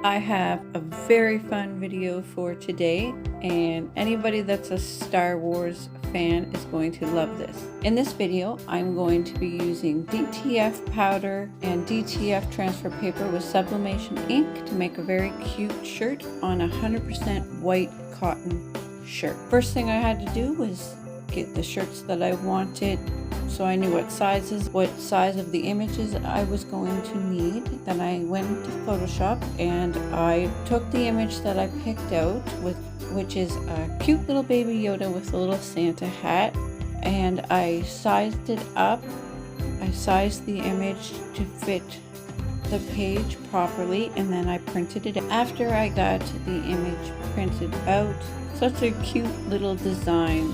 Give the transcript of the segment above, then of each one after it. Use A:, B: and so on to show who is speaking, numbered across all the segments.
A: I have a very fun video for today, and anybody that's a Star Wars fan is going to love this. In this video, I'm going to be using DTF powder and DTF transfer paper with sublimation ink to make a very cute shirt on a 100% white cotton shirt. First thing I had to do was get the shirts that I wanted, so I knew what size of the images I was going to need. Then I went to Photoshop and I took the image that I picked out, which is a cute little baby Yoda with a little Santa hat, and I sized it up. I sized the image to fit the page properly, and then I printed it. After I got the image printed out, such a cute little design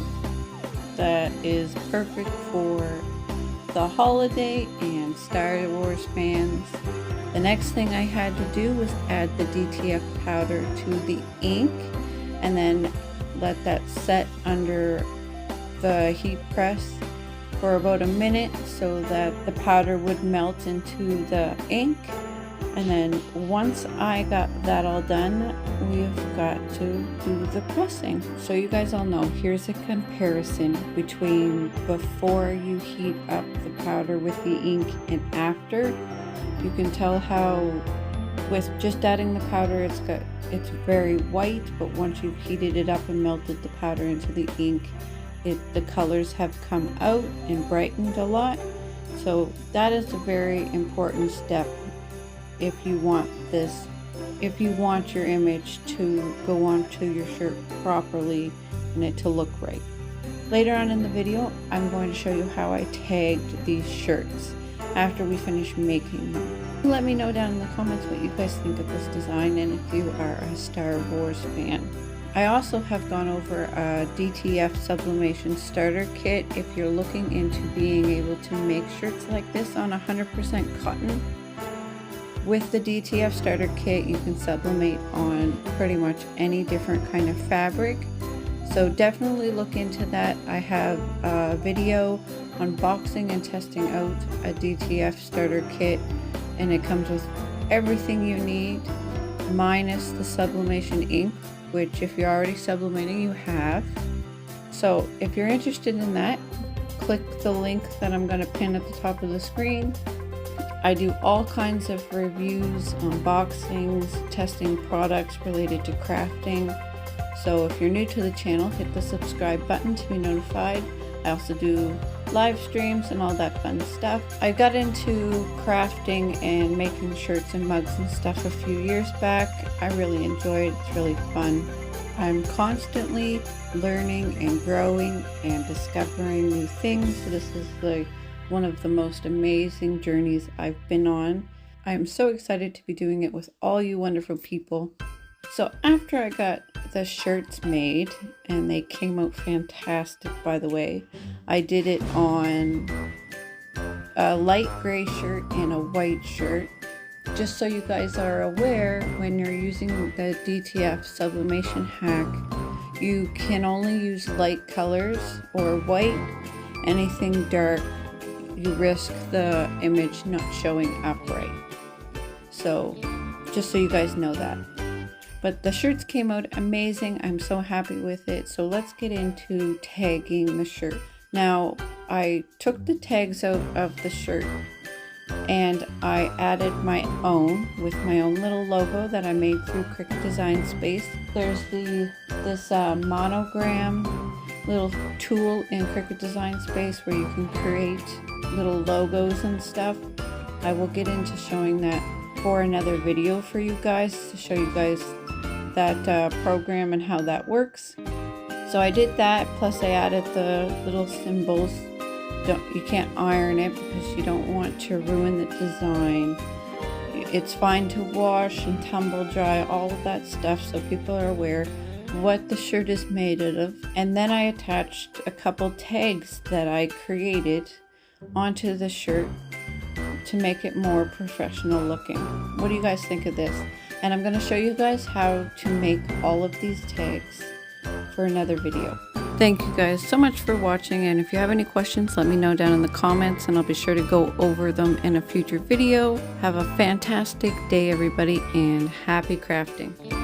A: that is perfect for the holiday and Star Wars fans. The next thing I had to do was add the DTF powder to the ink and then let that set under the heat press for about a minute so that the powder would melt into the ink. And then once I got that all done, we've got to do the pressing. So you guys all know, here's a comparison between before you heat up the powder with the ink and after. You can tell how with just adding the powder it's very white, but once you've heated it up and melted the powder into the ink, the colors have come out and brightened a lot. So that is a very important step if you want your image to go onto your shirt properly and it to look right. Later on in the video, I'm going to show you how I tagged these shirts after we finish making them. Let me know down in the comments what you guys think of this design and if you are a Star Wars fan. I also have gone over a DTF sublimation starter kit if you're looking into being able to make shirts like this on 100% cotton. With the DTF starter kit, you can sublimate on pretty much any different kind of fabric. So definitely look into that. I have a video unboxing and testing out a DTF starter kit, and it comes with everything you need, minus the sublimation ink, which if you're already sublimating, you have. So if you're interested in that, click the link that I'm going to pin at the top of the screen. I do all kinds of reviews, unboxings, testing products related to crafting. So if you're new to the channel, hit the subscribe button to be notified. I also do live streams and all that fun stuff. I got into crafting and making shirts and mugs and stuff a few years back. I really enjoy it. It's really fun. I'm constantly learning and growing and discovering new things. So this is one of the most amazing journeys I've been on. I am so excited to be doing it with all you wonderful people. So after I got the shirts made, and they came out fantastic by the way, I did it on a light gray shirt and a white shirt. Just so you guys are aware, when you're using the DTF sublimation hack, you can only use light colors or white. Anything dark, you risk the image not showing up right. So just so you guys know that. But the shirts came out amazing. I'm so happy with it. So let's get into tagging the shirt. Now I took the tags out of the shirt and I added my own with my own little logo that I made through Cricut Design Space. There's this monogram little tool in Cricut Design Space where you can create little logos and stuff. I will get into showing that for another video for you guys, to show you guys that program and how that works. So I did that, plus I added the little symbols. You can't iron it because you don't want to ruin the design. It's fine to wash and tumble dry, all of that stuff, so people are aware what the shirt is made out of. And then I attached a couple tags that I created onto the shirt to make it more professional looking. What do you guys think of this? And I'm going to show you guys how to make all of these tags for another video. Thank you guys so much for watching, and if you have any questions, let me know down in the comments and I'll be sure to go over them in a future video. Have a fantastic day everybody, and happy crafting.